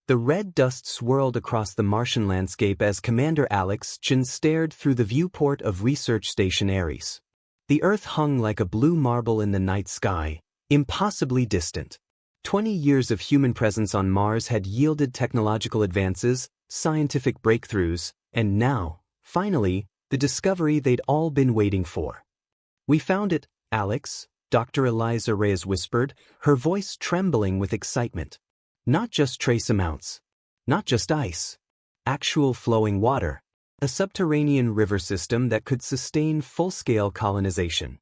The red dust swirled across the Martian landscape as Commander Alex Chen stared through the viewport of Research Station Ares. The Earth hung like a blue marble in the night sky, impossibly distant. 20 years of human presence on Mars had yielded technological advances, scientific breakthroughs, and now, finally, the discovery they'd all been waiting for. "We found it, Alex," Dr. Eliza Reyes whispered, her voice trembling with excitement. "Not just trace amounts. Not just ice. Actual flowing water. A subterranean river system that could sustain full-scale colonization."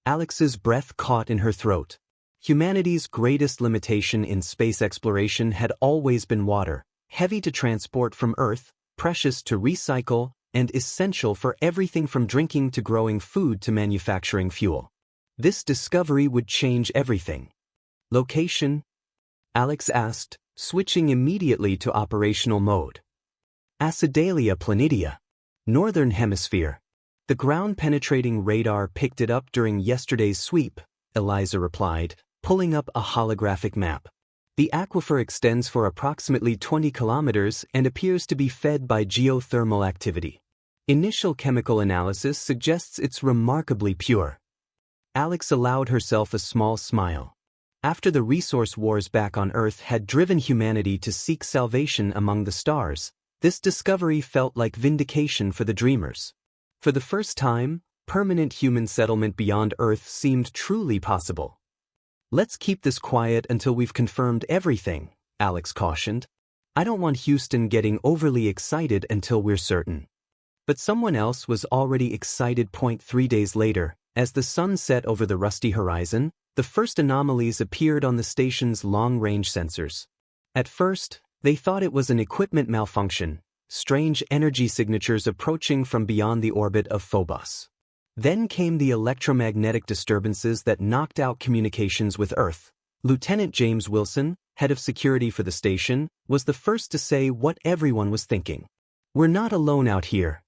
Alex's breath caught in her throat. Humanity's greatest limitation in space exploration had always been water, heavy to transport from Earth, precious to recycle, and essential for everything from drinking to growing food to manufacturing fuel. This discovery would change everything. "Location?" Alex asked, switching immediately to operational mode. "Acidalia planitia. Northern Hemisphere. The ground-penetrating radar picked it up during yesterday's sweep," Eliza replied, pulling up a holographic map. "The aquifer extends for approximately 20 kilometers and appears to be fed by geothermal activity. Initial chemical analysis suggests it's remarkably pure." Alex allowed herself a small smile. After the resource wars back on Earth had driven humanity to seek salvation among the stars, this discovery felt like vindication for the dreamers. For the first time, permanent human settlement beyond Earth seemed truly possible. "Let's keep this quiet until we've confirmed everything," Alex cautioned. "I don't want Houston getting overly excited until we're certain." But someone else was already excited. 3 days later, as the sun set over the rusty horizon, the first anomalies appeared on the station's long-range sensors. At first, they thought it was an equipment malfunction, strange energy signatures approaching from beyond the orbit of Phobos. Then came the electromagnetic disturbances that knocked out communications with Earth. Lieutenant James Wilson, head of security for the station, was the first to say what everyone was thinking. "We're not alone out here."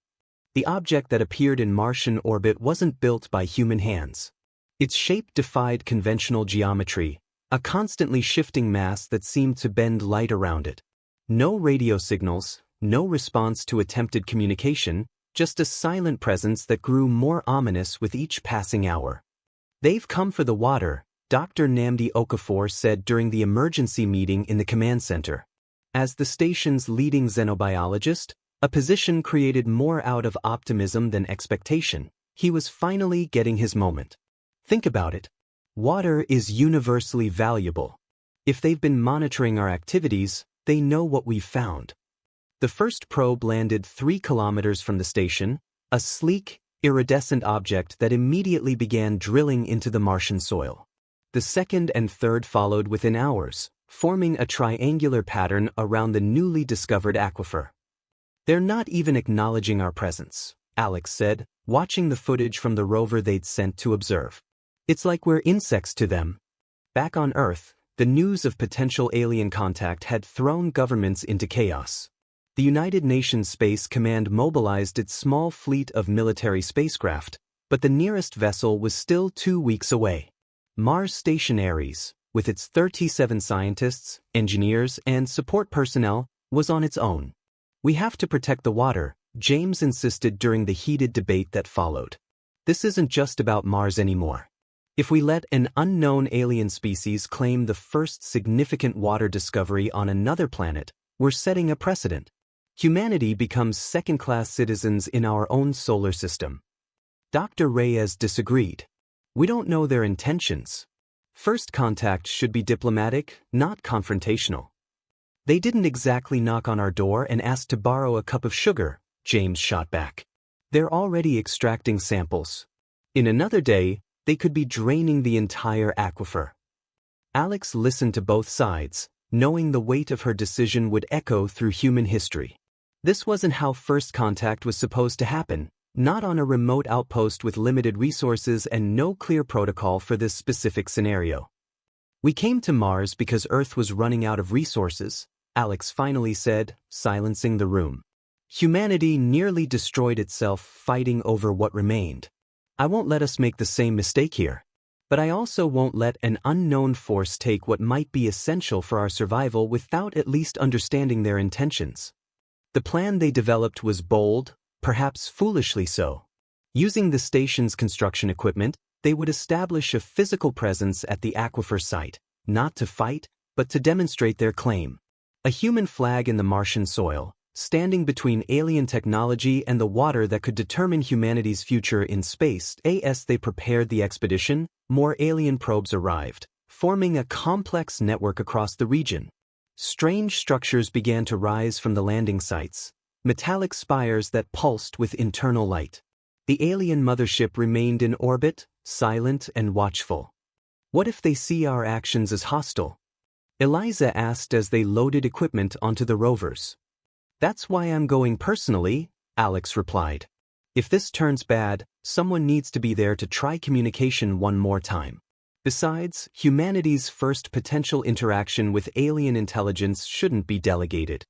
The object that appeared in Martian orbit wasn't built by human hands. Its shape defied conventional geometry, a constantly shifting mass that seemed to bend light around it. No radio signals, no response to attempted communication, just a silent presence that grew more ominous with each passing hour. "They've come for the water," Dr. Nnamdi Okafor said during the emergency meeting in the command center. As the station's leading xenobiologist, a position created more out of optimism than expectation, he was finally getting his moment. Think about it. Water is universally valuable. If they've been monitoring our activities, they know what we've found. The first probe landed 3 kilometers from the station, a sleek, iridescent object that immediately began drilling into the Martian soil. The second and third followed within hours, forming a triangular pattern around the newly discovered aquifer. "They're not even acknowledging our presence," Alex said, watching the footage from the rover they'd sent to observe. "It's like we're insects to them." Back on Earth, the news of potential alien contact had thrown governments into chaos. The United Nations Space Command mobilized its small fleet of military spacecraft, but the nearest vessel was still 2 weeks away. Mars Station Ares, with its 37 scientists, engineers, and support personnel, was on its own. "We have to protect the water," James insisted during the heated debate that followed. "This isn't just about Mars anymore. If we let an unknown alien species claim the first significant water discovery on another planet, we're setting a precedent. Humanity becomes second-class citizens in our own solar system." Dr. Reyes disagreed. "We don't know their intentions. First contact should be diplomatic, not confrontational." "They didn't exactly knock on our door and ask to borrow a cup of sugar," James shot back. "They're already extracting samples. In another day, they could be draining the entire aquifer." Alex listened to both sides, knowing the weight of her decision would echo through human history. This wasn't how first contact was supposed to happen, not on a remote outpost with limited resources and no clear protocol for this specific scenario. "We came to Mars because Earth was running out of resources," Alex finally said, silencing the room. "Humanity nearly destroyed itself fighting over what remained. I won't let us make the same mistake here." But I also won't let an unknown force take what might be essential for our survival without at least understanding their intentions. The plan they developed was bold, perhaps foolishly so. Using the station's construction equipment, they would establish a physical presence at the aquifer site, not to fight, but to demonstrate their claim. A human flag in the Martian soil, standing between alien technology and the water that could determine humanity's future in space. As they prepared the expedition, more alien probes arrived, forming a complex network across the region. Strange structures began to rise from the landing sites, metallic spires that pulsed with internal light. The alien mothership remained in orbit, silent and watchful. What if they see our actions as hostile? Eliza asked as they loaded equipment onto the rovers. That's why I'm going personally, Alex replied. If this turns bad, someone needs to be there to try communication one more time. Besides, humanity's first potential interaction with alien intelligence shouldn't be delegated.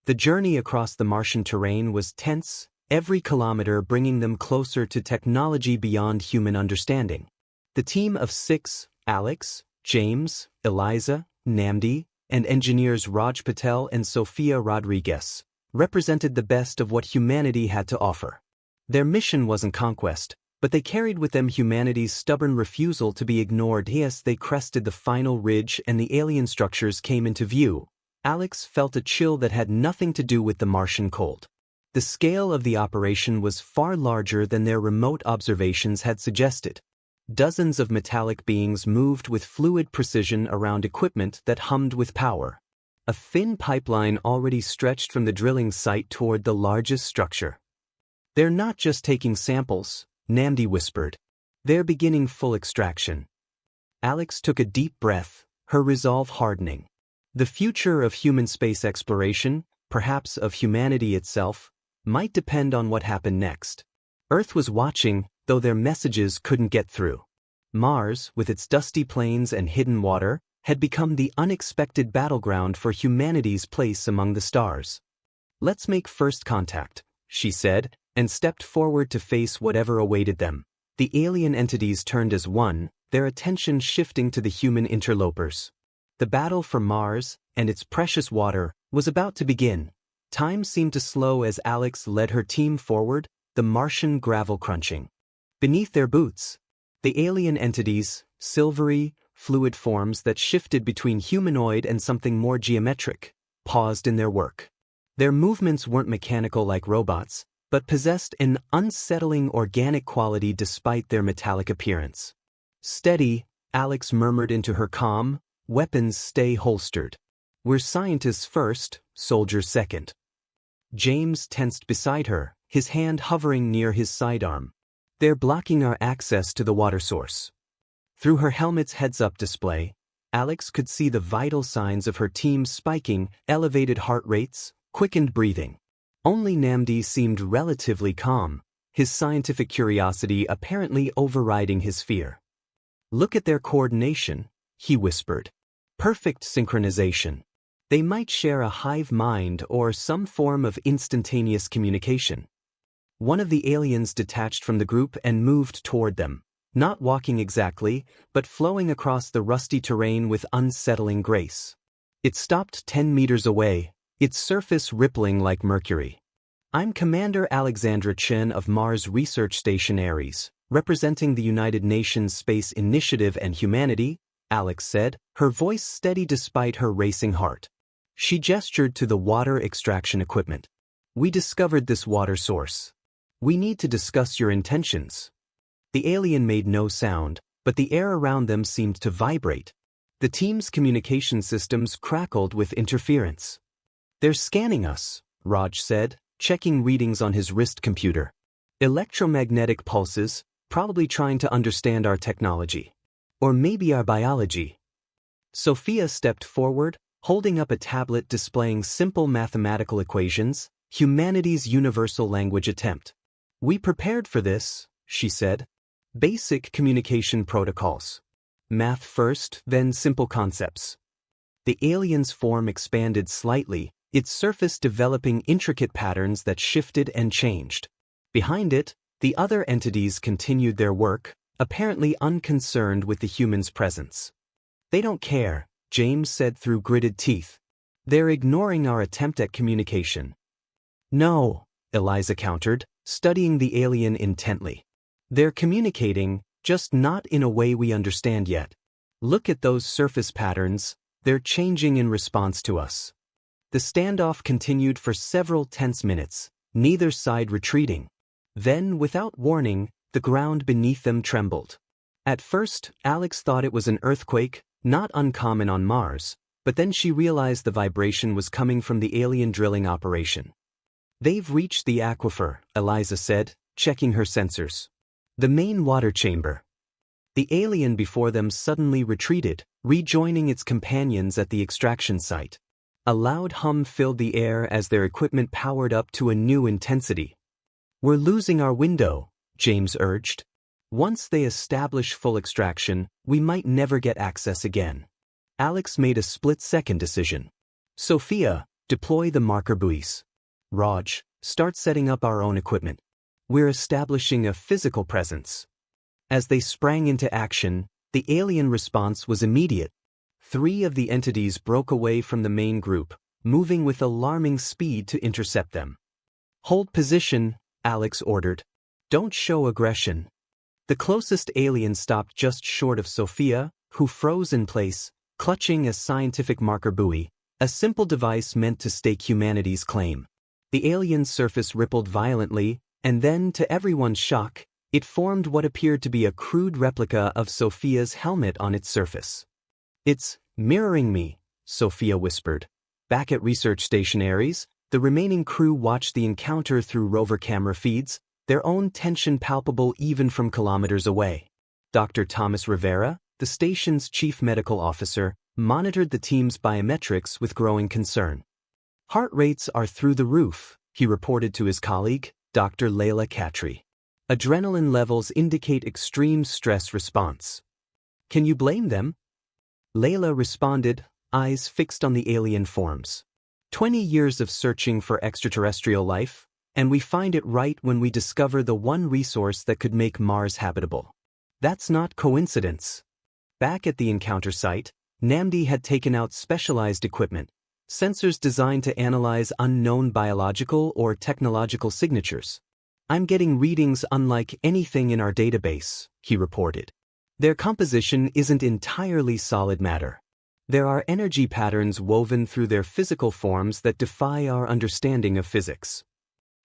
The journey across the Martian terrain was tense, every kilometer bringing them closer to technology beyond human understanding. The team of 6, Alex, James, Eliza, Namdi, and engineers Raj Patel and Sofia Rodriguez, represented the best of what humanity had to offer. Their mission wasn't conquest, but they carried with them humanity's stubborn refusal to be ignored. As they crested the final ridge and the alien structures came into view, Alex felt a chill that had nothing to do with the Martian cold. The scale of the operation was far larger than their remote observations had suggested. Dozens of metallic beings moved with fluid precision around equipment that hummed with power. A thin pipeline already stretched from the drilling site toward the largest structure. They're not just taking samples, Namdi whispered. They're beginning full extraction. Alex took a deep breath, her resolve hardening. The future of human space exploration, perhaps of humanity itself, might depend on what happened next. Earth was watching, though their messages couldn't get through. Mars, with its dusty plains and hidden water, had become the unexpected battleground for humanity's place among the stars. Let's make first contact, she said, and stepped forward to face whatever awaited them. The alien entities turned as one, their attention shifting to the human interlopers. The battle for Mars, and its precious water, was about to begin. Time seemed to slow as Alex led her team forward, the Martian gravel crunching. Beneath their boots, the alien entities, silvery, fluid forms that shifted between humanoid and something more geometric, paused in their work. Their movements weren't mechanical like robots, but possessed an unsettling organic quality despite their metallic appearance. Steady, Alex murmured into her calm, weapons stay holstered. We're scientists first, soldiers second. James tensed beside her, his hand hovering near his sidearm. They're blocking our access to the water source. Through her helmet's heads-up display, Alex could see the vital signs of her team spiking, elevated heart rates, quickened breathing. Only Namdi seemed relatively calm, his scientific curiosity apparently overriding his fear. Look at their coordination, he whispered. Perfect synchronization. They might share a hive mind or some form of instantaneous communication. One of the aliens detached from the group and moved toward them, not walking exactly, but flowing across the rusty terrain with unsettling grace. It stopped 10 meters away, its surface rippling like mercury. I'm Commander Alexandra Chen of Mars Research Station Ares, representing the United Nations Space Initiative and Humanity, Alex said, her voice steady despite her racing heart. She gestured to the water extraction equipment. We discovered this water source. We need to discuss your intentions. The alien made no sound, but the air around them seemed to vibrate. The team's communication systems crackled with interference. They're scanning us, Raj said, checking readings on his wrist computer. Electromagnetic pulses, probably trying to understand our technology. Or maybe our biology. Sophia stepped forward, holding up a tablet displaying simple mathematical equations, humanity's universal language attempt. We prepared for this, she said. Basic communication protocols. Math first, then simple concepts. The alien's form expanded slightly, its surface developing intricate patterns that shifted and changed. Behind it, the other entities continued their work, apparently unconcerned with the humans' presence. They don't care, James said through gritted teeth. They're ignoring our attempt at communication. No, Eliza countered, studying the alien intently. They're communicating, just not in a way we understand yet. Look at those surface patterns, they're changing in response to us. The standoff continued for several tense minutes, neither side retreating. Then, without warning, the ground beneath them trembled. At first, Alex thought it was an earthquake, not uncommon on Mars, but then she realized the vibration was coming from the alien drilling operation. They've reached the aquifer, Eliza said, checking her sensors. The main water chamber. The alien before them suddenly retreated, rejoining its companions at the extraction site. A loud hum filled the air as their equipment powered up to a new intensity. We're losing our window, James urged. Once they establish full extraction, we might never get access again. Alex made a split-second decision. Sophia, deploy the marker buoys. Raj, start setting up our own equipment. We're establishing a physical presence. As they sprang into action, the alien response was immediate. 3 of the entities broke away from the main group, moving with alarming speed to intercept them. Hold position, Alex ordered. Don't show aggression. The closest alien stopped just short of Sophia, who froze in place, clutching a scientific marker buoy, a simple device meant to stake humanity's claim. The alien's surface rippled violently, and then, to everyone's shock, it formed what appeared to be a crude replica of Sophia's helmet on its surface. It's mirroring me, Sophia whispered. Back at Research Station Ares, the remaining crew watched the encounter through rover camera feeds, their own tension palpable even from kilometers away. Dr. Thomas Rivera, the station's chief medical officer, monitored the team's biometrics with growing concern. Heart rates are through the roof, he reported to his colleague, Dr. Layla Khatri. Adrenaline levels indicate extreme stress response. Can you blame them? Layla responded, eyes fixed on the alien forms. 20 years of searching for extraterrestrial life, and we find it right when we discover the one resource that could make Mars habitable. That's not coincidence. Back at the encounter site, Namdi had taken out specialized equipment, sensors designed to analyze unknown biological or technological signatures. I'm getting readings unlike anything in our database, he reported. Their composition isn't entirely solid matter. There are energy patterns woven through their physical forms that defy our understanding of physics.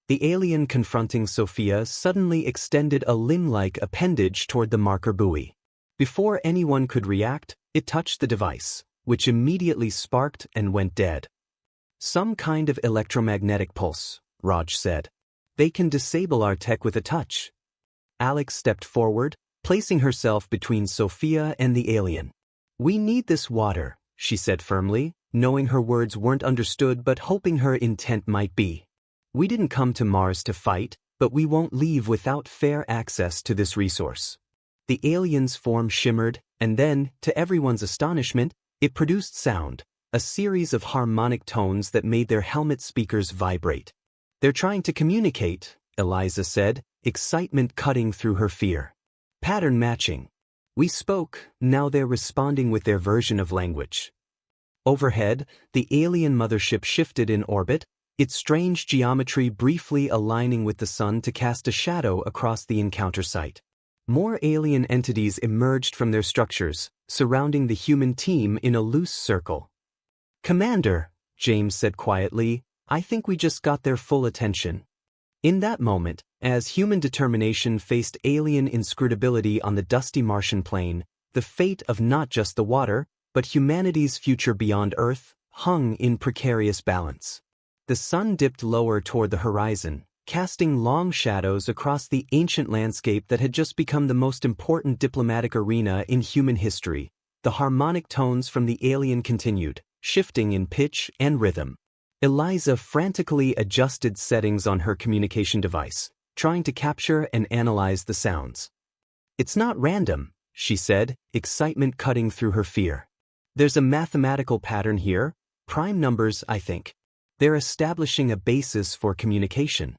The alien confronting Sophia suddenly extended a limb-like appendage toward the marker buoy. Before anyone could react, it touched the device, which immediately sparked and went dead. Some kind of electromagnetic pulse, Raj said. They can disable our tech with a touch. Alex stepped forward, placing herself between Sophia and the alien. We need this water, she said firmly, knowing her words weren't understood but hoping her intent might be. We didn't come to Mars to fight, but we won't leave without fair access to this resource. The alien's form shimmered, and then, to everyone's astonishment, it produced sound, a series of harmonic tones that made their helmet speakers vibrate. They're trying to communicate, Eliza said, excitement cutting through her fear. Pattern matching. We spoke, now they're responding with their version of language. Overhead, the alien mothership shifted in orbit, its strange geometry briefly aligning with the sun to cast a shadow across the encounter site. More alien entities emerged from their structures, surrounding the human team in a loose circle. Commander, James said quietly, I think we just got their full attention. In that moment, as human determination faced alien inscrutability on the dusty Martian plain, the fate of not just the water, but humanity's future beyond Earth, hung in precarious balance. The sun dipped lower toward the horizon, casting long shadows across the ancient landscape that had just become the most important diplomatic arena in human history. The harmonic tones from the alien continued, shifting in pitch and rhythm. Eliza frantically adjusted settings on her communication device, trying to capture and analyze the sounds. It's not random, she said, excitement cutting through her fear. There's a mathematical pattern here, prime numbers, I think. They're establishing a basis for communication.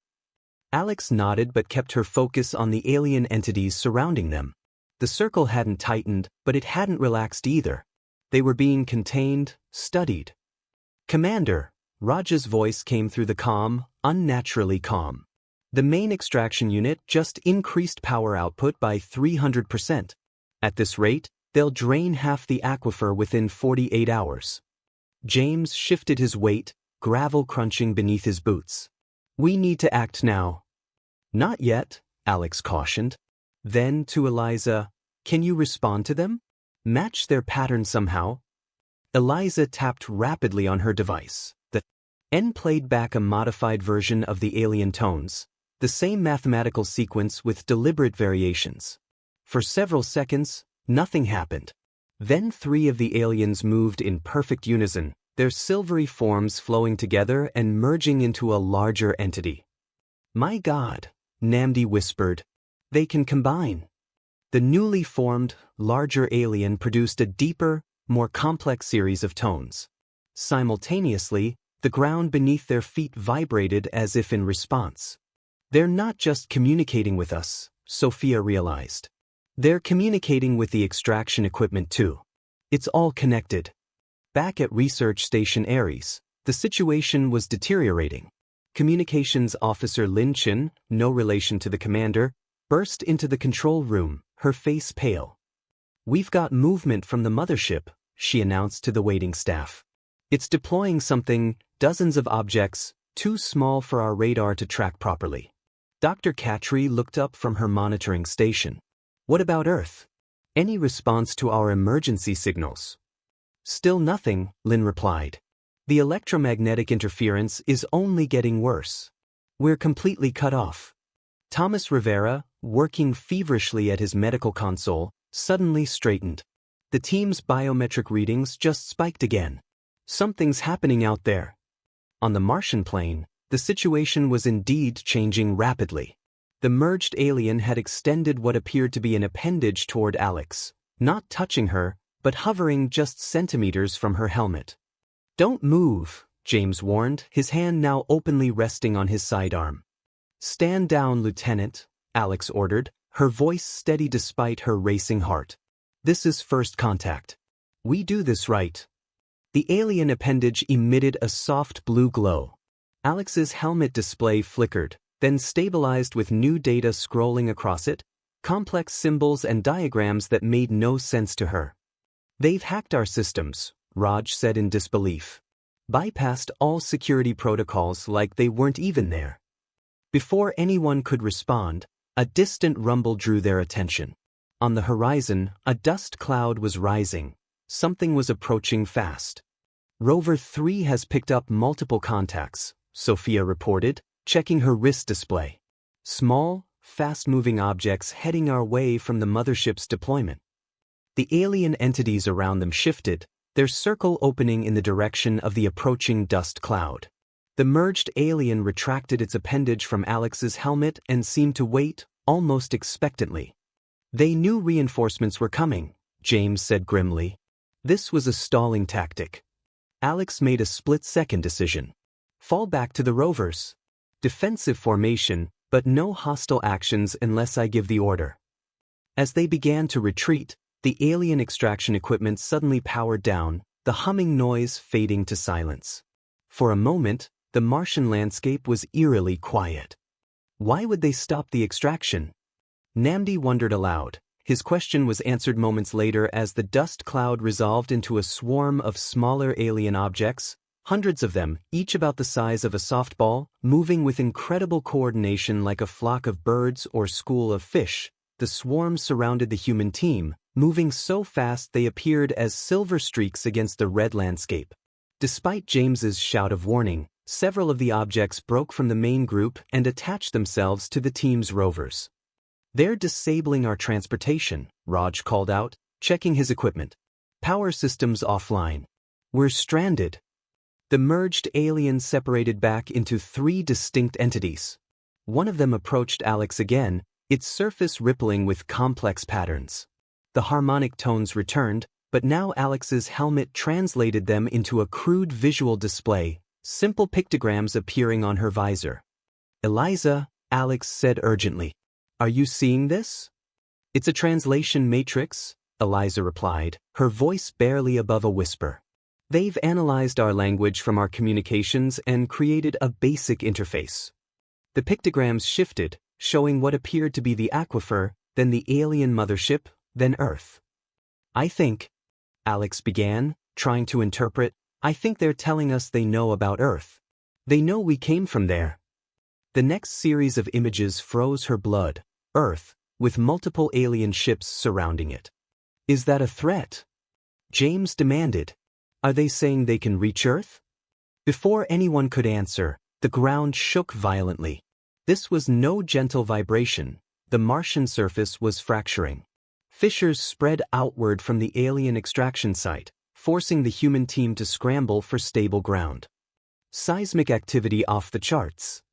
Alex nodded but kept her focus on the alien entities surrounding them. The circle hadn't tightened, but it hadn't relaxed either. They were being contained, studied. "Commander," Raj's voice came through the comm, unnaturally calm. "The main extraction unit just increased power output by 300%. At this rate, they'll drain half the aquifer within 48 hours. James shifted his weight, gravel crunching beneath his boots. "We need to act now." "Not yet," Alex cautioned. Then to Eliza, "Can you respond to them? Match their pattern somehow?" Eliza tapped rapidly on her device. The N played back a modified version of the alien tones, the same mathematical sequence with deliberate variations. For several seconds, nothing happened. Then 3 of the aliens moved in perfect unison, their silvery forms flowing together and merging into a larger entity. "My God," Namdi whispered. "They can combine." The newly formed, larger alien produced a deeper, more complex series of tones. Simultaneously, the ground beneath their feet vibrated as if in response. "They're not just communicating with us," Sophia realized. "They're communicating with the extraction equipment too. It's all connected." Back at Research Station Ares, the situation was deteriorating. Communications Officer Lin Chen, no relation to the commander, burst into the control room, her face pale. "We've got movement from the mothership," she announced to the waiting staff. "It's deploying something, dozens of objects, too small for our radar to track properly." Dr. Katri looked up from her monitoring station. "What about Earth? Any response to our emergency signals?" "Still nothing," Lin replied. "The electromagnetic interference is only getting worse. We're completely cut off." Thomas Rivera, working feverishly at his medical console, suddenly straightened. The team's biometric readings just spiked again. "Something's happening out there." On the Martian plane, the situation was indeed changing rapidly. The merged alien had extended what appeared to be an appendage toward Alex, not touching her, but hovering just centimeters from her helmet. "Don't move," James warned, his hand now openly resting on his sidearm. "Stand down, Lieutenant," Alex ordered, her voice steady despite her racing heart. "This is first contact. We do this right." The alien appendage emitted a soft blue glow. Alex's helmet display flickered, then stabilized with new data scrolling across it, complex symbols and diagrams that made no sense to her. "They've hacked our systems," Raj said in disbelief. "Bypassed all security protocols like they weren't even there." Before anyone could respond, a distant rumble drew their attention. On the horizon, a dust cloud was rising. Something was approaching fast. "Rover 3 has picked up multiple contacts," Sophia reported, checking her wrist display. "Small, fast-moving objects heading our way from the mothership's deployment." The alien entities around them shifted, their circle opening in the direction of the approaching dust cloud. The merged alien retracted its appendage from Alex's helmet and seemed to wait, almost expectantly. "They knew reinforcements were coming," James said grimly. This was a stalling tactic. Alex made a split-second decision. Fall back to the rovers. Defensive formation, but no hostile actions unless I give the order. As they began to retreat, the alien extraction equipment suddenly powered down, the humming noise fading to silence. For a moment, the Martian landscape was eerily quiet. Why would they stop the extraction? Namdi wondered aloud. His question was answered moments later as the dust cloud resolved into a swarm of smaller alien objects, hundreds of them, each about the size of a softball, moving with incredible coordination like a flock of birds or school of fish. The swarm surrounded the human team, moving so fast they appeared as silver streaks against the red landscape. Despite James's shout of warning, several of the objects broke from the main group and attached themselves to the team's rovers. "They're disabling our transportation," Raj called out, checking his equipment. "Power systems offline. We're stranded." The merged aliens separated back into 3 distinct entities. One of them approached Alex again, its surface rippling with complex patterns. The harmonic tones returned, but now Alex's helmet translated them into a crude visual display, simple pictograms appearing on her visor. "Eliza," Alex said urgently. "Are you seeing this?" It's a translation matrix, Eliza replied, her voice barely above a whisper. They've analyzed our language from our communications and created a basic interface. The pictograms shifted, showing what appeared to be the aquifer, then the alien mothership, then Earth. I think, Alex began, trying to interpret, I think they're telling us they know about Earth. They know we came from there. The next series of images froze her blood. Earth, with multiple alien ships surrounding it. Is that a threat? James demanded. Are they saying they can reach Earth? Before anyone could answer, the ground shook violently. This was no gentle vibration. The Martian surface was fracturing. Fissures spread outward from the alien extraction site, forcing the human team to scramble for stable ground. Seismic activity off the charts.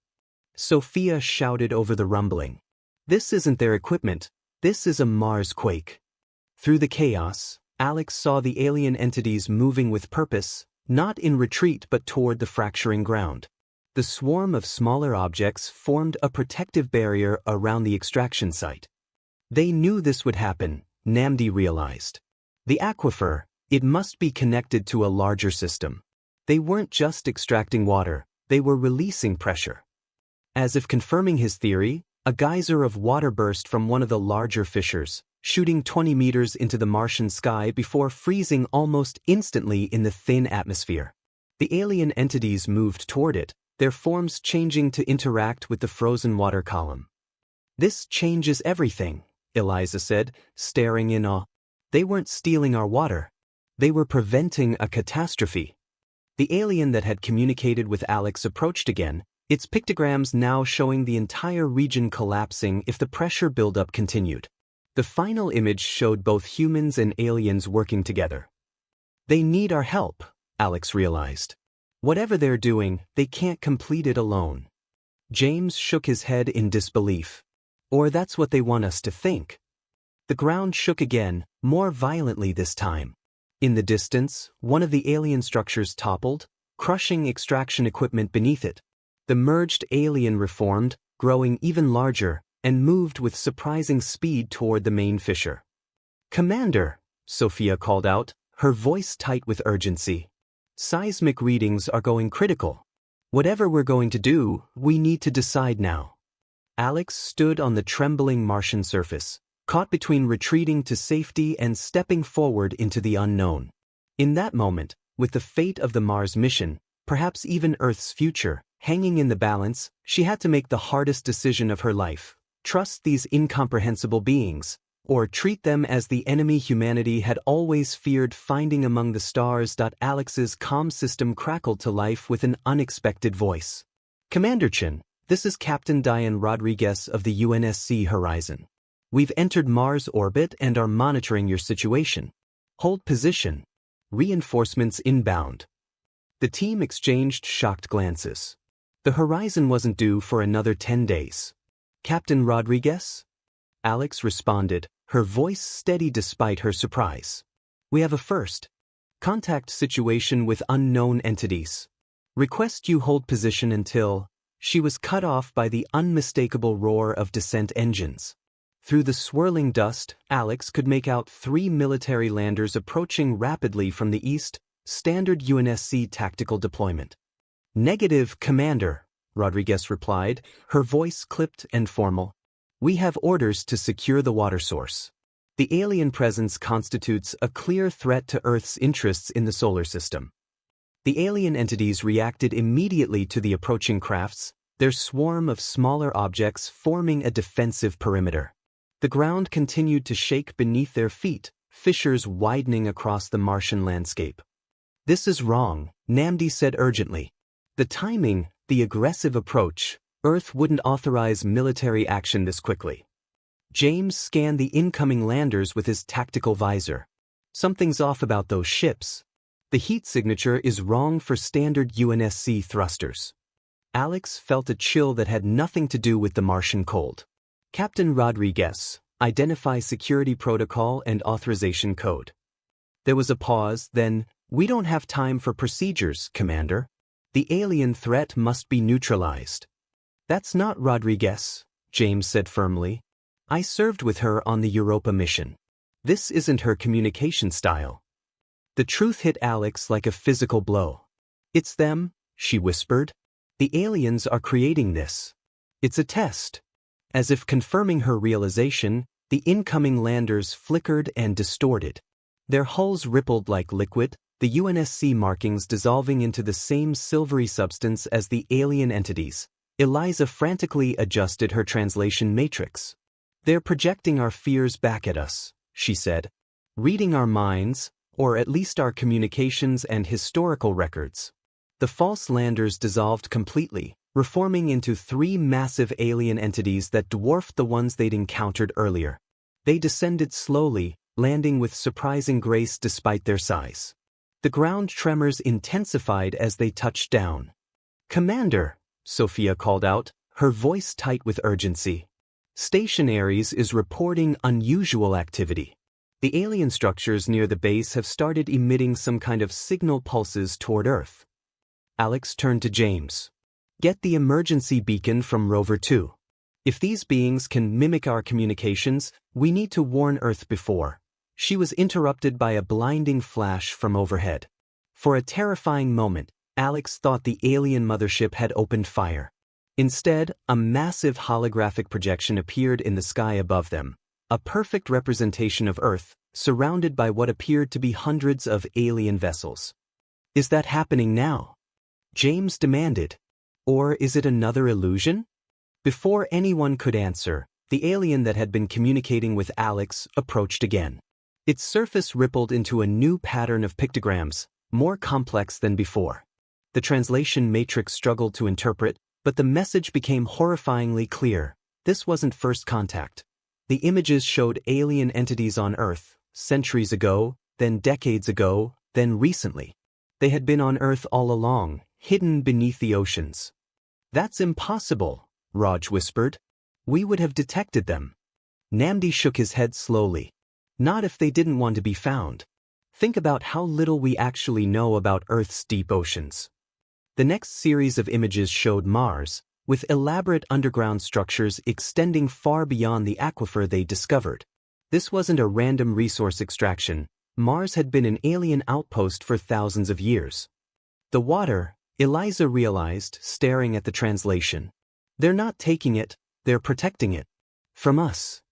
Sophia shouted over the rumbling. This isn't their equipment, this is a Mars quake. Through the chaos, Alex saw the alien entities moving with purpose, not in retreat but toward the fracturing ground. The swarm of smaller objects formed a protective barrier around the extraction site. They knew this would happen, Namdi realized. The aquifer, it must be connected to a larger system. They weren't just extracting water, they were releasing pressure. As if confirming his theory, a geyser of water burst from one of the larger fissures, shooting 20 meters into the Martian sky before freezing almost instantly in the thin atmosphere. The alien entities moved toward it, their forms changing to interact with the frozen water column. This changes everything, Eliza said, staring in awe. They weren't stealing our water. They were preventing a catastrophe. The alien that had communicated with Alex approached again, its pictograms now showing the entire region collapsing if the pressure buildup continued. The final image showed both humans and aliens working together. They need our help, Alex realized. Whatever they're doing, they can't complete it alone. James shook his head in disbelief. Or that's what they want us to think. The ground shook again, more violently this time. In the distance, one of the alien structures toppled, crushing extraction equipment beneath it. The merged alien reformed, growing even larger, and moved with surprising speed toward the main fissure. Commander, Sophia called out, her voice tight with urgency. Seismic readings are going critical. Whatever we're going to do, we need to decide now. Alex stood on the trembling Martian surface, caught between retreating to safety and stepping forward into the unknown. In that moment, with the fate of the Mars mission, perhaps even Earth's future, hanging in the balance, she had to make the hardest decision of her life. Trust these incomprehensible beings, or treat them as the enemy humanity had always feared finding among the stars. Alex's comm system crackled to life with an unexpected voice. Commander Chin, this is Captain Diane Rodriguez of the UNSC Horizon. We've entered Mars orbit and are monitoring your situation. Hold position. Reinforcements inbound. The team exchanged shocked glances. The Horizon wasn't due for another 10 days. Captain Rodriguez? Alex responded, her voice steady despite her surprise. We have a first. Contact situation with unknown entities. Request you hold position until... She was cut off by the unmistakable roar of descent engines. Through the swirling dust, Alex could make out 3 military landers approaching rapidly from the east, standard UNSC tactical deployment. Negative, Commander, Rodriguez replied, her voice clipped and formal. We have orders to secure the water source. The alien presence constitutes a clear threat to Earth's interests in the solar system. The alien entities reacted immediately to the approaching crafts, their swarm of smaller objects forming a defensive perimeter. The ground continued to shake beneath their feet, fissures widening across the Martian landscape. This is wrong, Namdi said urgently. The timing, the aggressive approach, Earth wouldn't authorize military action this quickly. James scanned the incoming landers with his tactical visor. Something's off about those ships. The heat signature is wrong for standard UNSC thrusters. Alex felt a chill that had nothing to do with the Martian cold. Captain Rodriguez, identify security protocol and authorization code. There was a pause, then, we don't have time for procedures, Commander. The alien threat must be neutralized. That's not Rodriguez, James said firmly. I served with her on the Europa mission. This isn't her communication style. The truth hit Alex like a physical blow. It's them, she whispered. The aliens are creating this. It's a test. As if confirming her realization, the incoming landers flickered and distorted. Their hulls rippled like liquid, the UNSC markings dissolving into the same silvery substance as the alien entities. Eliza frantically adjusted her translation matrix. They're projecting our fears back at us, she said. Reading our minds, or at least our communications and historical records. The false landers dissolved completely, reforming into 3 massive alien entities that dwarfed the ones they'd encountered earlier. They descended slowly, landing with surprising grace despite their size. The ground tremors intensified as they touched down. "Commander," Sophia called out, her voice tight with urgency. "Station Ares is reporting unusual activity. The alien structures near the base have started emitting some kind of signal pulses toward Earth." Alex turned to James. "Get the emergency beacon from Rover 2. If these beings can mimic our communications, we need to warn Earth before." She was interrupted by a blinding flash from overhead. For a terrifying moment, Alex thought the alien mothership had opened fire. Instead, a massive holographic projection appeared in the sky above them, a perfect representation of Earth, surrounded by what appeared to be hundreds of alien vessels. "Is that happening now?" James demanded. "Or is it another illusion?" Before anyone could answer, the alien that had been communicating with Alex approached again. Its surface rippled into a new pattern of pictograms, more complex than before. The translation matrix struggled to interpret, but the message became horrifyingly clear. This wasn't first contact. The images showed alien entities on Earth, centuries ago, then decades ago, then recently. They had been on Earth all along, hidden beneath the oceans. "That's impossible," Raj whispered. "We would have detected them." Namdi shook his head slowly. "Not if they didn't want to be found. Think about how little we actually know about Earth's deep oceans." The next series of images showed Mars, with elaborate underground structures extending far beyond the aquifer they discovered. This wasn't a random resource extraction. Mars had been an alien outpost for thousands of years. The water, Eliza realized, staring at the translation. They're not taking it, they're protecting it. From us.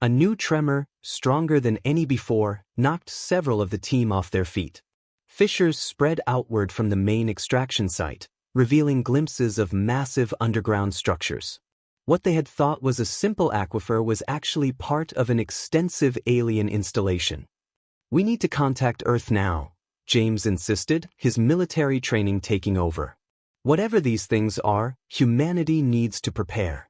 A new tremor, stronger than any before, knocked several of the team off their feet. Fissures spread outward from the main extraction site, revealing glimpses of massive underground structures. What they had thought was a simple aquifer was actually part of an extensive alien installation. "We need to contact Earth now," James insisted, his military training taking over. "Whatever these things are, humanity needs to prepare."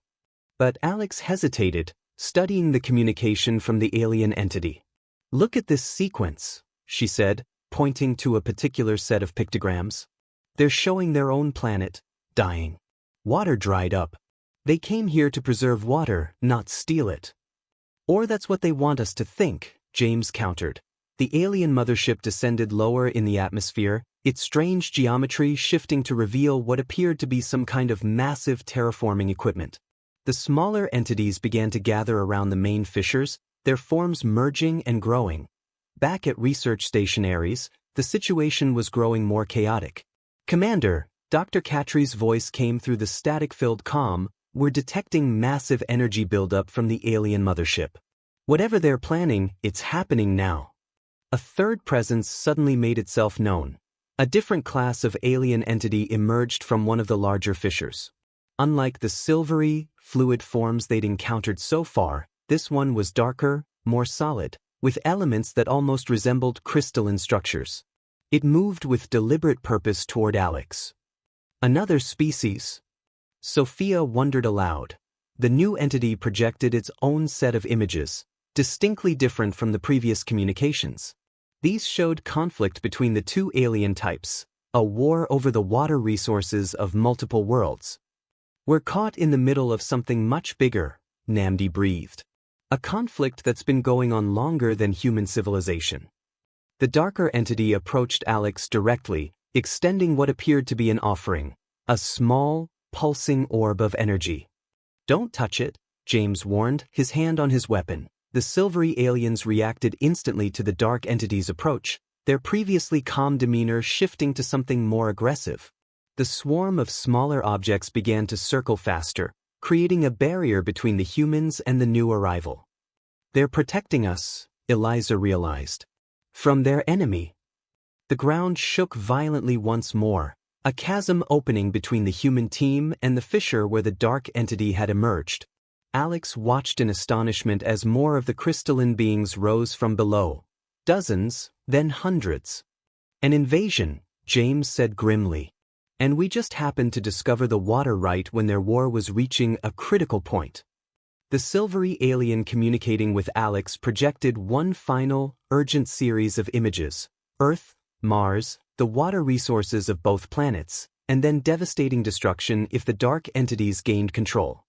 But Alex hesitated, studying the communication from the alien entity. "Look at this sequence," she said, pointing to a particular set of pictograms. "They're showing their own planet, dying. Water dried up. They came here to preserve water, not steal it." "Or that's what they want us to think," James countered. The alien mothership descended lower in the atmosphere, its strange geometry shifting to reveal what appeared to be some kind of massive terraforming equipment. The smaller entities began to gather around the main fissures, their forms merging and growing. Back at Research Station Ares, the situation was growing more chaotic. "Commander," Dr. Catri's voice came through the static-filled comm, "we're detecting massive energy buildup from the alien mothership. Whatever they're planning, it's happening now." A third presence suddenly made itself known. A different class of alien entity emerged from one of the larger fissures. Unlike the silvery, fluid forms they'd encountered so far, this one was darker, more solid, with elements that almost resembled crystalline structures. It moved with deliberate purpose toward Alex. "Another species?" Sophia wondered aloud. The new entity projected its own set of images, distinctly different from the previous communications. These showed conflict between the two alien types, a war over the water resources of multiple worlds. "We're caught in the middle of something much bigger," Namdi breathed. "A conflict that's been going on longer than human civilization." The darker entity approached Alex directly, extending what appeared to be an offering, a small, pulsing orb of energy. "Don't touch it," James warned, his hand on his weapon. The silvery aliens reacted instantly to the dark entity's approach, their previously calm demeanor shifting to something more aggressive. The swarm of smaller objects began to circle faster, creating a barrier between the humans and the new arrival. They're protecting us, Eliza realized. From their enemy. The ground shook violently once more, a chasm opening between the human team and the fissure where the dark entity had emerged. Alex watched in astonishment as more of the crystalline beings rose from below. Dozens, then hundreds. An invasion, James said grimly. And we just happened to discover the water right when their war was reaching a critical point. The silvery alien communicating with Alex projected one final, urgent series of images. Earth, Mars, the water resources of both planets, and then devastating destruction if the dark entities gained control.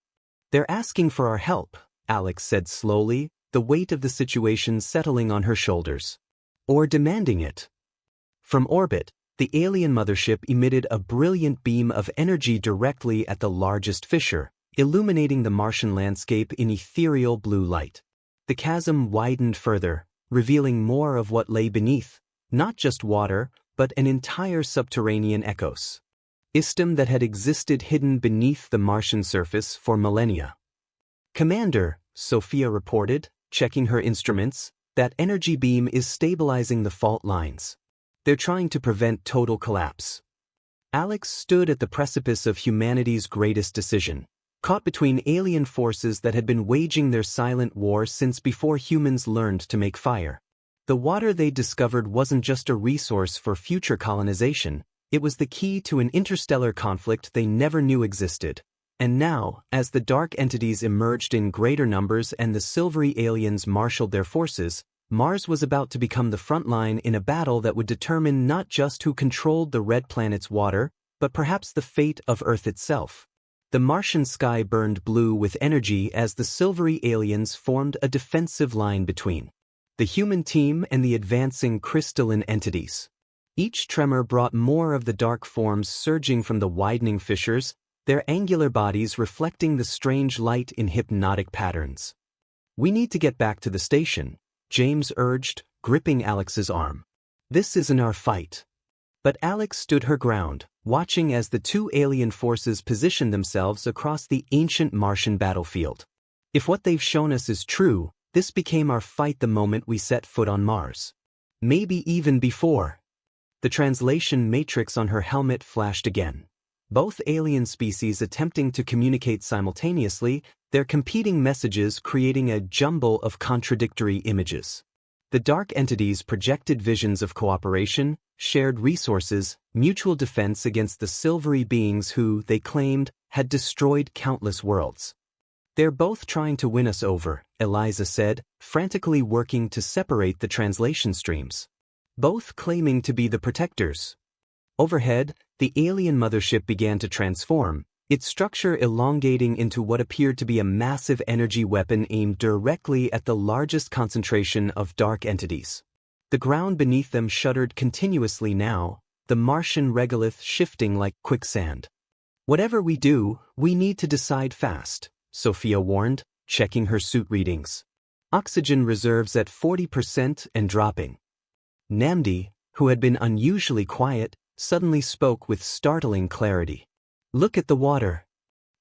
They're asking for our help, Alex said slowly, the weight of the situation settling on her shoulders. Or demanding it. From orbit, the alien mothership emitted a brilliant beam of energy directly at the largest fissure, illuminating the Martian landscape in ethereal blue light. The chasm widened further, revealing more of what lay beneath, not just water, but an entire subterranean ecosystem that had existed hidden beneath the Martian surface for millennia. Commander, Sophia reported, checking her instruments, that energy beam is stabilizing the fault lines. They're trying to prevent total collapse. Alex stood at the precipice of humanity's greatest decision, caught between alien forces that had been waging their silent war since before humans learned to make fire. The water they discovered wasn't just a resource for future colonization, it was the key to an interstellar conflict they never knew existed. And now, as the dark entities emerged in greater numbers and the silvery aliens marshaled their forces, Mars was about to become the front line in a battle that would determine not just who controlled the red planet's water, but perhaps the fate of Earth itself. The Martian sky burned blue with energy as the silvery aliens formed a defensive line between the human team and the advancing crystalline entities. Each tremor brought more of the dark forms surging from the widening fissures, their angular bodies reflecting the strange light in hypnotic patterns. We need to get back to the station, James urged, gripping Alex's arm. This isn't our fight. But Alex stood her ground, watching as the two alien forces positioned themselves across the ancient Martian battlefield. If what they've shown us is true, this became our fight the moment we set foot on Mars. Maybe even before. The translation matrix on her helmet flashed again. Both alien species attempting to communicate simultaneously, their competing messages creating a jumble of contradictory images. The dark entities projected visions of cooperation, shared resources, mutual defense against the silvery beings who, they claimed, had destroyed countless worlds. They're both trying to win us over, Eliza said, frantically working to separate the translation streams. Both claiming to be the protectors. Overhead, the alien mothership began to transform, its structure elongating into what appeared to be a massive energy weapon aimed directly at the largest concentration of dark entities. The ground beneath them shuddered continuously now, the Martian regolith shifting like quicksand. Whatever we do, we need to decide fast, Sophia warned, checking her suit readings. Oxygen reserves at 40% and dropping. Namdi, who had been unusually quiet, suddenly spoke with startling clarity. Look at the water.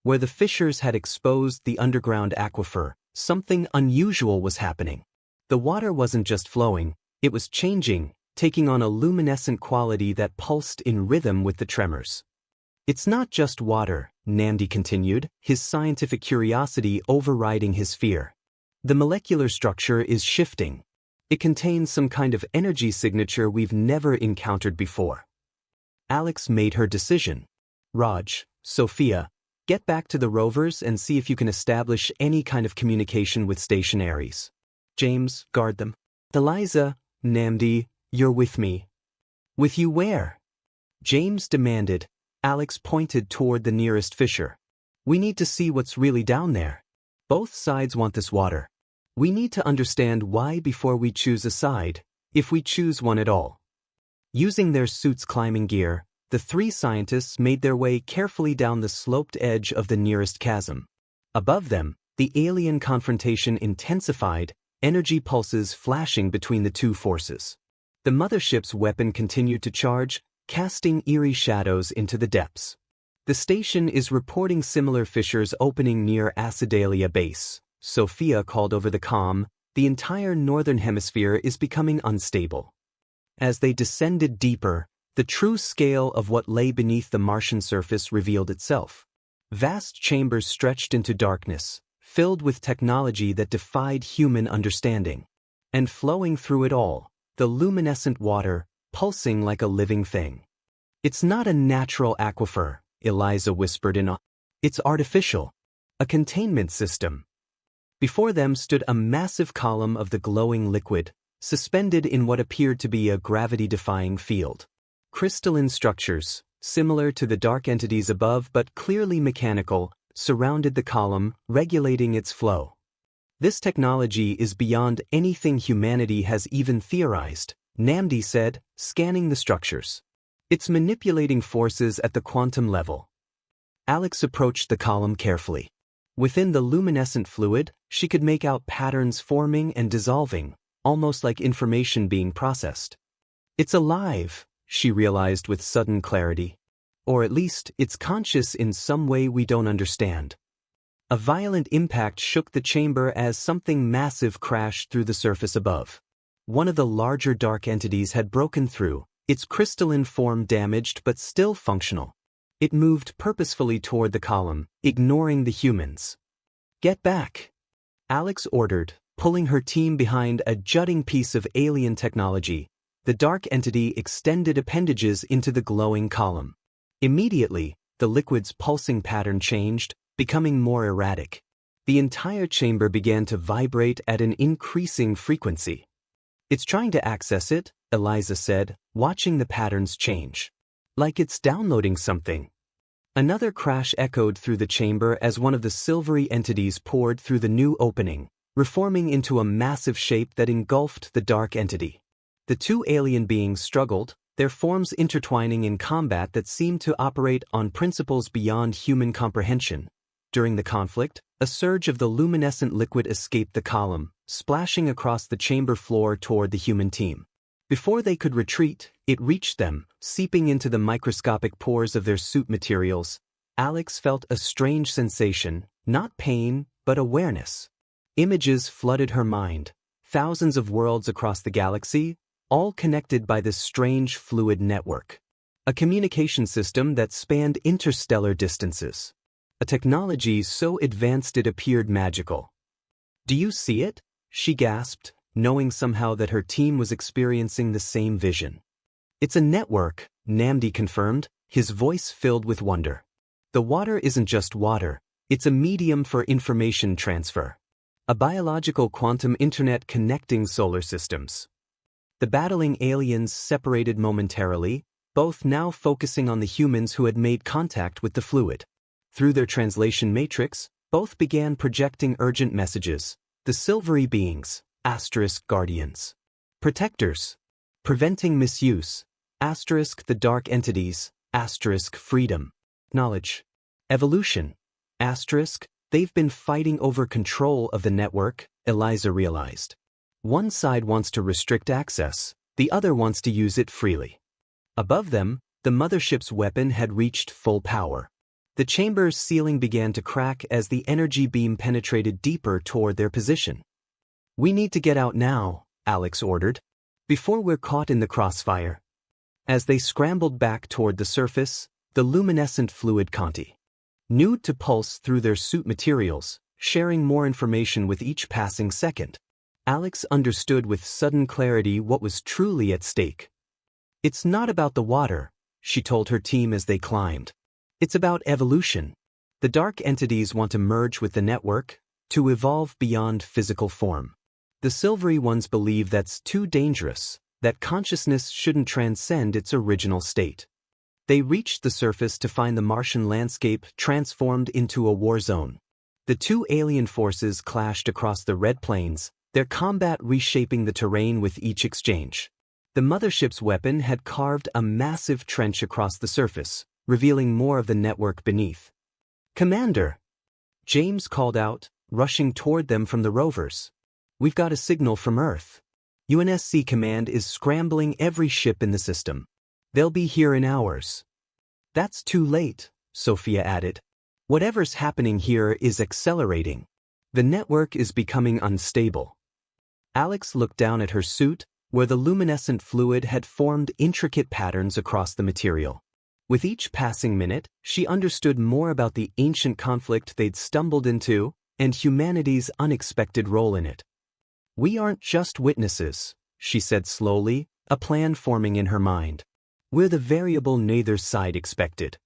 Where the fissures had exposed the underground aquifer, something unusual was happening. The water wasn't just flowing, it was changing, taking on a luminescent quality that pulsed in rhythm with the tremors. It's not just water, Namdi continued, his scientific curiosity overriding his fear. The molecular structure is shifting. It contains some kind of energy signature we've never encountered before. Alex made her decision. Raj, Sophia, get back to the rovers and see if you can establish any kind of communication with stationaries. James, guard them. Eliza, Namdi, you're with me. With you where? James demanded. Alex pointed toward the nearest fissure. We need to see what's really down there. Both sides want this water. We need to understand why before we choose a side, if we choose one at all. Using their suits' climbing gear, the three scientists made their way carefully down the sloped edge of the nearest chasm. Above them, The alien confrontation intensified, energy pulses flashing between the two forces. The mothership's weapon continued to charge, casting eerie shadows into the depths. The station is reporting similar fissures opening near Acidalia Base. Sophia called over the comm. The entire northern hemisphere is becoming unstable. As they descended deeper, the true scale of what lay beneath the Martian surface revealed itself. Vast chambers stretched into darkness, filled with technology that defied human understanding. And flowing through it all, the luminescent water, pulsing like a living thing. "It's not a natural aquifer," Eliza whispered in awe. "It's artificial. A containment system." Before them stood a massive column of the glowing liquid, suspended in what appeared to be a gravity-defying field. Crystalline structures, similar to the dark entities above but clearly mechanical, surrounded the column, regulating its flow. "This technology is beyond anything humanity has even theorized," Namdi said, scanning the structures. "It's manipulating forces at the quantum level." Alex approached the column carefully. Within the luminescent fluid, she could make out patterns forming and dissolving, almost like information being processed. "It's alive," she realized with sudden clarity. "Or at least, it's conscious in some way we don't understand." A violent impact shook the chamber as something massive crashed through the surface above. One of the larger dark entities had broken through, its crystalline form damaged but still functional. It moved purposefully toward the column, ignoring the humans. "Get back," Alex ordered, pulling her team behind a jutting piece of alien technology. The dark entity extended appendages into the glowing column. Immediately, the liquid's pulsing pattern changed, becoming more erratic. The entire chamber began to vibrate at an increasing frequency. "It's trying to access it," Eliza said, watching the patterns change. "Like it's downloading something." Another crash echoed through the chamber as one of the silvery entities poured through the new opening, reforming into a massive shape that engulfed the dark entity. The two alien beings struggled, their forms intertwining in combat that seemed to operate on principles beyond human comprehension. During the conflict, a surge of the luminescent liquid escaped the column, splashing across the chamber floor toward the human team. Before they could retreat, it reached them, seeping into the microscopic pores of their suit materials. Alex felt a strange sensation, not pain, but awareness. Images flooded her mind, thousands of worlds across the galaxy, all connected by this strange fluid network. A communication system that spanned interstellar distances. A technology so advanced it appeared magical. "Do you see it?" she gasped, knowing somehow that her team was experiencing the same vision. "It's a network," Namdi confirmed, his voice filled with wonder. "The water isn't just water, it's a medium for information transfer. A biological quantum internet connecting solar systems." The battling aliens separated momentarily, both now focusing on the humans who had made contact with the fluid. Through their translation matrix, both began projecting urgent messages. The silvery beings, *guardians. Protectors. Preventing misuse, *the dark entities, *freedom. Knowledge. Evolution, they've been fighting over control of the network, Eliza realized. One side wants to restrict access, the other wants to use it freely. Above them, the mothership's weapon had reached full power. The chamber's ceiling began to crack as the energy beam penetrated deeper toward their position. "We need to get out now," Alex ordered, "before we're caught in the crossfire." As they scrambled back toward the surface, the luminescent fluid continued to pulse through their suit materials, sharing more information with each passing second. Alex understood with sudden clarity what was truly at stake. "It's not about the water," she told her team as they climbed. "It's about evolution. The dark entities want to merge with the network, to evolve beyond physical form. The silvery ones believe that's too dangerous, that consciousness shouldn't transcend its original state." They reached the surface to find the Martian landscape transformed into a war zone. The two alien forces clashed across the red plains, their combat reshaping the terrain with each exchange. The mothership's weapon had carved a massive trench across the surface, revealing more of the network beneath. "Commander!" James called out, rushing toward them from the rovers. "We've got a signal from Earth. UNSC Command is scrambling every ship in the system. They'll be here in hours." "That's too late," Sophia added. "Whatever's happening here is accelerating. The network is becoming unstable." Alex looked down at her suit, where the luminescent fluid had formed intricate patterns across the material. With each passing minute, she understood more about the ancient conflict they'd stumbled into and humanity's unexpected role in it. "We aren't just witnesses," she said slowly, a plan forming in her mind. "We're the variable neither side expected."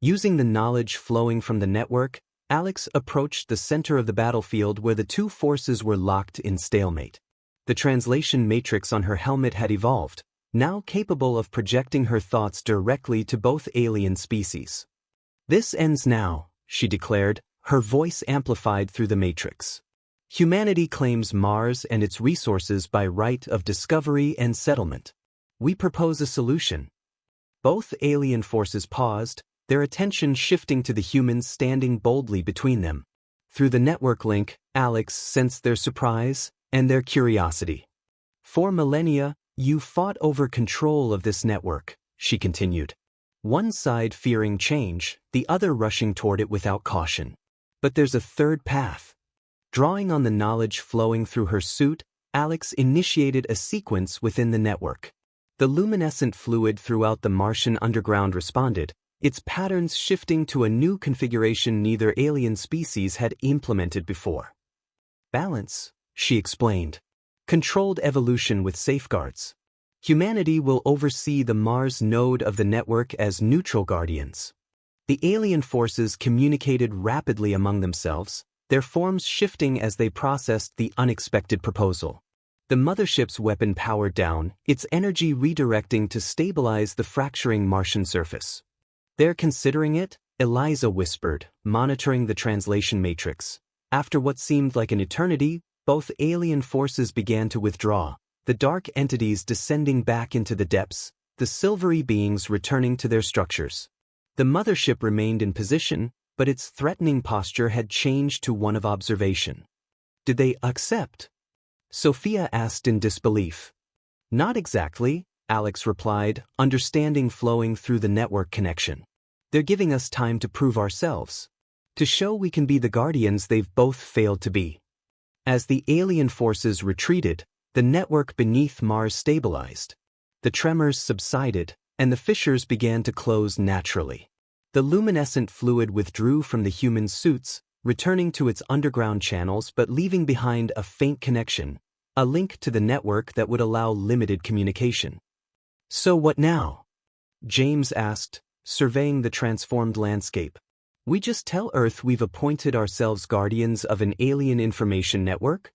Using the knowledge flowing from the network, Alex approached the center of the battlefield where the two forces were locked in stalemate. The translation matrix on her helmet had evolved, now capable of projecting her thoughts directly to both alien species. "This ends now," she declared, her voice amplified through the matrix. "Humanity claims Mars and its resources by right of discovery and settlement. We propose a solution." Both alien forces paused, their attention shifting to the humans standing boldly between them. Through the network link, Alex sensed their surprise and their curiosity. "For millennia, you fought over control of this network," she continued. "One side fearing change, the other rushing toward it without caution. But there's a third path." Drawing on the knowledge flowing through her suit, Alex initiated a sequence within the network. The luminescent fluid throughout the Martian underground responded, its patterns shifting to a new configuration neither alien species had implemented before. "Balance," she explained. "Controlled evolution with safeguards. Humanity will oversee the Mars node of the network as neutral guardians." The alien forces communicated rapidly among themselves, their forms shifting as they processed the unexpected proposal. The mothership's weapon powered down, its energy redirecting to stabilize the fracturing Martian surface. "They're considering it," Eliza whispered, monitoring the translation matrix. After what seemed like an eternity, both alien forces began to withdraw, the dark entities descending back into the depths, the silvery beings returning to their structures. The mothership remained in position, but its threatening posture had changed to one of observation. "Did they accept?" Sophia asked in disbelief. "Not exactly," Alex replied, understanding flowing through the network connection. "They're giving us time to prove ourselves. To show we can be the guardians they've both failed to be." As the alien forces retreated, the network beneath Mars stabilized. The tremors subsided, and the fissures began to close naturally. The luminescent fluid withdrew from the human suits, returning to its underground channels but leaving behind a faint connection, a link to the network that would allow limited communication. "So what now?" James asked, surveying the transformed landscape. "We just tell Earth we've appointed ourselves guardians of an alien information network?"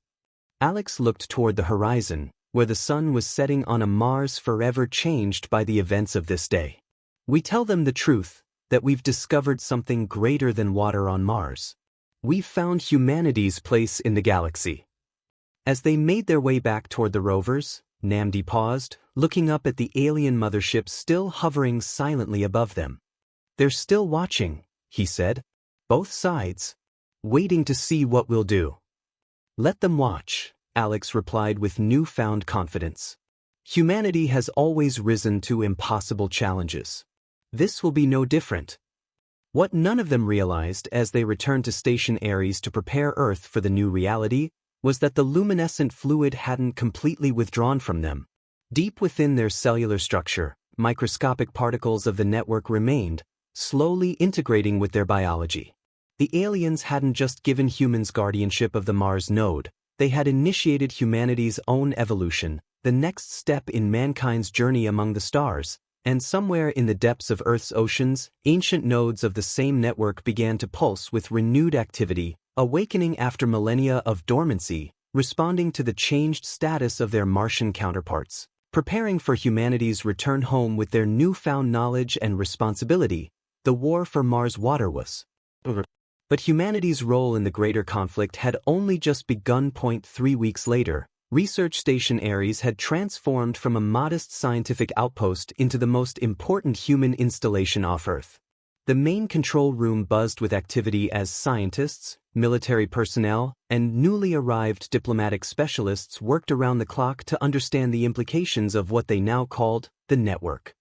Alex looked toward the horizon, where the sun was setting on a Mars forever changed by the events of this day. "We tell them the truth, that we've discovered something greater than water on Mars. We've found humanity's place in the galaxy." As they made their way back toward the rovers, Namdi paused, looking up at the alien mothership still hovering silently above them. "They're still watching," he said. "Both sides. Waiting to see what we'll do." "Let them watch," Alex replied with newfound confidence. "Humanity has always risen to impossible challenges. This will be no different." What none of them realized as they returned to Station Ares to prepare Earth for the new reality was that the luminescent fluid hadn't completely withdrawn from them. Deep within their cellular structure, microscopic particles of the network remained, slowly integrating with their biology. The aliens hadn't just given humans guardianship of the Mars node, they had initiated humanity's own evolution, the next step in mankind's journey among the stars, and somewhere in the depths of Earth's oceans, ancient nodes of the same network began to pulse with renewed activity, awakening after millennia of dormancy, responding to the changed status of their Martian counterparts, preparing for humanity's return home with their newfound knowledge and responsibility. The war for Mars water was over. But humanity's role in the greater conflict had only just begun. 3 weeks later, Research Station Ares had transformed from a modest scientific outpost into the most important human installation off Earth. The main control room buzzed with activity as scientists, military personnel, and newly arrived diplomatic specialists worked around the clock to understand the implications of what they now called the network.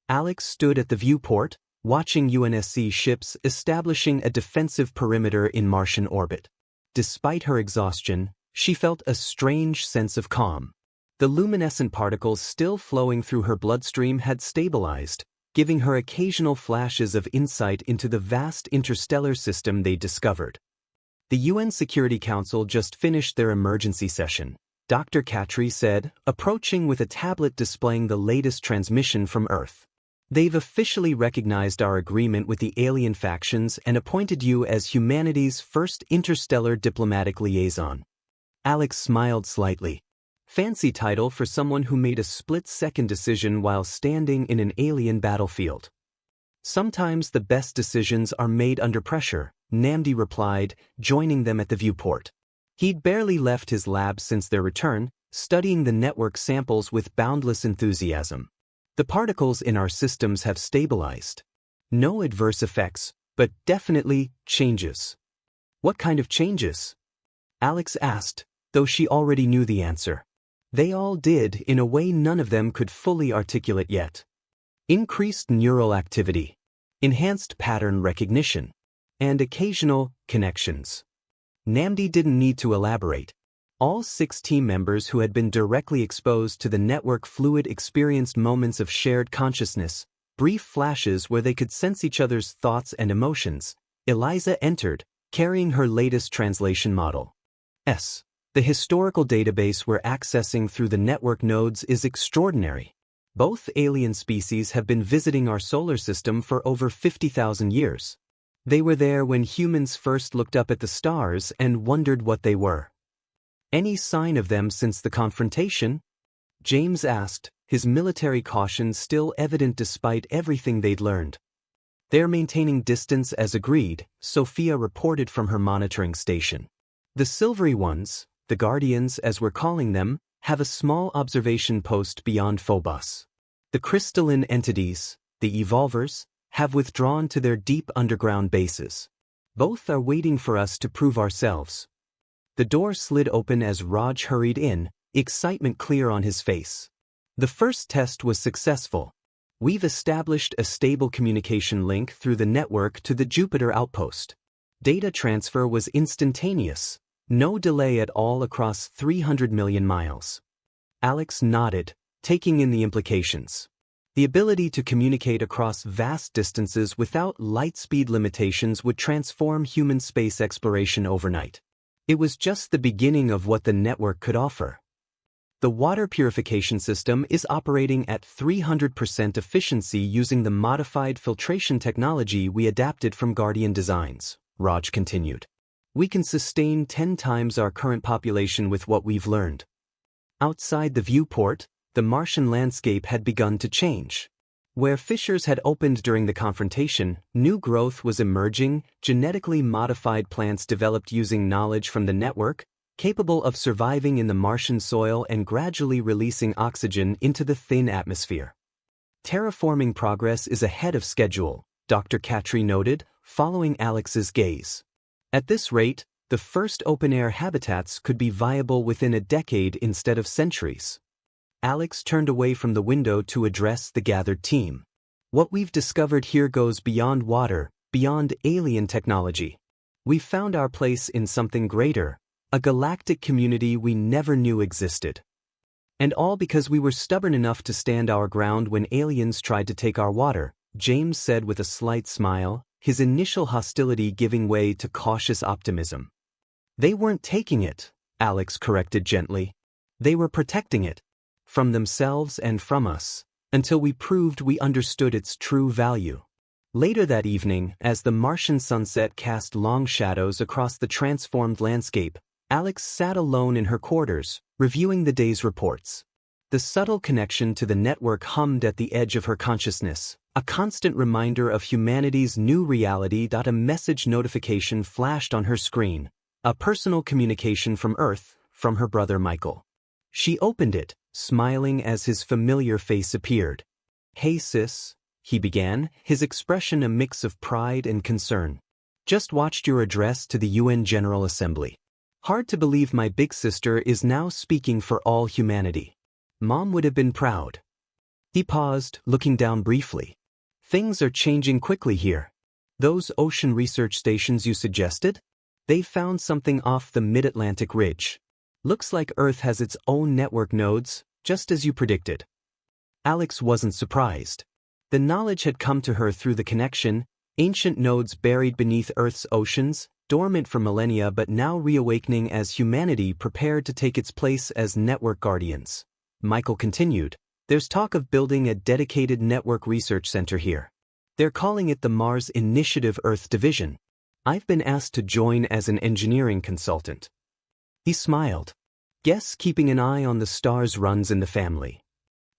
Alex stood at the viewport, watching UNSC ships establishing a defensive perimeter in Martian orbit. Despite her exhaustion, she felt a strange sense of calm. The luminescent particles still flowing through her bloodstream had stabilized, giving her occasional flashes of insight into the vast interstellar system they discovered. The UN Security Council just finished their emergency session, Dr. Katri said, approaching with a tablet displaying the latest transmission from Earth. They've officially recognized our agreement with the alien factions and appointed you as humanity's first interstellar diplomatic liaison. Alex smiled slightly. Fancy title for someone who made a split-second decision while standing in an alien battlefield. Sometimes the best decisions are made under pressure, Namdi replied, joining them at the viewport. He'd barely left his lab since their return, studying the network samples with boundless enthusiasm. The particles in our systems have stabilized. No adverse effects, but definitely changes. What kind of changes? Alex asked, though she already knew the answer. They all did in a way none of them could fully articulate yet. Increased neural activity, enhanced pattern recognition, and occasional connections. Namdi didn't need to elaborate. All 6 team members who had been directly exposed to the network fluid experienced moments of shared consciousness, brief flashes where they could sense each other's thoughts and emotions. Eliza entered, carrying her latest translation model. The historical database we're accessing through the network nodes is extraordinary. Both alien species have been visiting our solar system for over 50,000 years. They were there when humans first looked up at the stars and wondered what they were. Any sign of them since the confrontation? James asked, his military caution still evident despite everything they'd learned. They're maintaining distance as agreed, Sophia reported from her monitoring station. The silvery ones, the Guardians as we're calling them, have a small observation post beyond Phobos. The crystalline entities, the Evolvers, have withdrawn to their deep underground bases. Both are waiting for us to prove ourselves. The door slid open as Raj hurried in, excitement clear on his face. The first test was successful. We've established a stable communication link through the network to the Jupiter outpost. Data transfer was instantaneous. No delay at all across 300 million miles. Alex nodded, taking in the implications. The ability to communicate across vast distances without light speed limitations would transform human space exploration overnight. It was just the beginning of what the network could offer. The water purification system is operating at 300% efficiency using the modified filtration technology we adapted from Guardian designs, Raj continued. We can sustain 10 times our current population with what we've learned. Outside the viewport, the Martian landscape had begun to change. Where fissures had opened during the confrontation, new growth was emerging, genetically modified plants developed using knowledge from the network, capable of surviving in the Martian soil and gradually releasing oxygen into the thin atmosphere. Terraforming progress is ahead of schedule, Dr. Katri noted, following Alex's gaze. At this rate, the first open-air habitats could be viable within a decade instead of centuries. Alex turned away from the window to address the gathered team. What we've discovered here goes beyond water, beyond alien technology. We've found our place in something greater, a galactic community we never knew existed. And all because we were stubborn enough to stand our ground when aliens tried to take our water, James said with a slight smile, his initial hostility giving way to cautious optimism. They weren't taking it, Alex corrected gently. They were protecting it. From themselves and from us, until we proved we understood its true value. Later that evening, as the Martian sunset cast long shadows across the transformed landscape, Alex sat alone in her quarters, reviewing the day's reports. The subtle connection to the network hummed at the edge of her consciousness, a constant reminder of humanity's new reality. A message notification flashed on her screen, a personal communication from Earth, from her brother Michael. She opened it, smiling as his familiar face appeared. "Hey sis, he began, his expression a mix of pride and concern. "Just watched your address to the UN General Assembly. Hard to believe my big sister is now speaking for all humanity. Mom would have been proud." He paused, looking down briefly. "Things are changing quickly here. Those ocean research stations you suggested? They found something off the mid-Atlantic ridge. Looks like Earth has its own network nodes, just as you predicted." Alex wasn't surprised. The knowledge had come to her through the connection, ancient nodes buried beneath Earth's oceans, dormant for millennia but now reawakening as humanity prepared to take its place as network guardians. Michael continued, "There's talk of building a dedicated network research center here. They're calling it the Mars Initiative Earth Division. I've been asked to join as an engineering consultant." He smiled. "Guess keeping an eye on the stars runs in the family."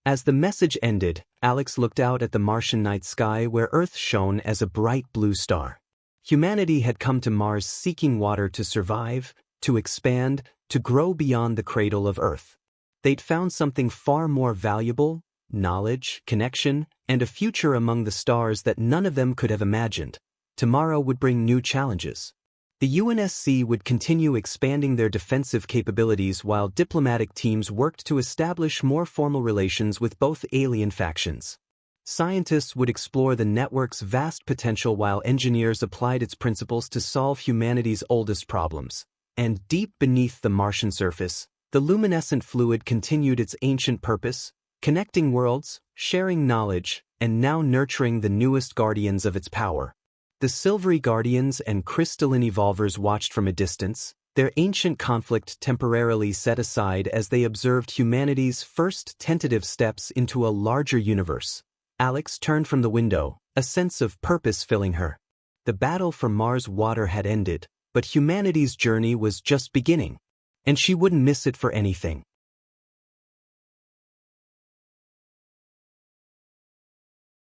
As the message ended, Alex looked out at the Martian night sky where Earth shone as a bright blue star. Humanity had come to Mars seeking water to survive, to expand, to grow beyond the cradle of Earth. They'd found something far more valuable: knowledge, connection, and a future among the stars that none of them could have imagined. Tomorrow would bring new challenges. The UNSC would continue expanding their defensive capabilities while diplomatic teams worked to establish more formal relations with both alien factions. Scientists would explore the network's vast potential while engineers applied its principles to solve humanity's oldest problems. And deep beneath the Martian surface, the luminescent fluid continued its ancient purpose, connecting worlds, sharing knowledge, and now nurturing the newest guardians of its power. The silvery guardians and crystalline evolvers watched from a distance, their ancient conflict temporarily set aside as they observed humanity's first tentative steps into a larger universe. Alex turned from the window, a sense of purpose filling her. The battle for Mars water had ended, but humanity's journey was just beginning. And she wouldn't miss it for anything.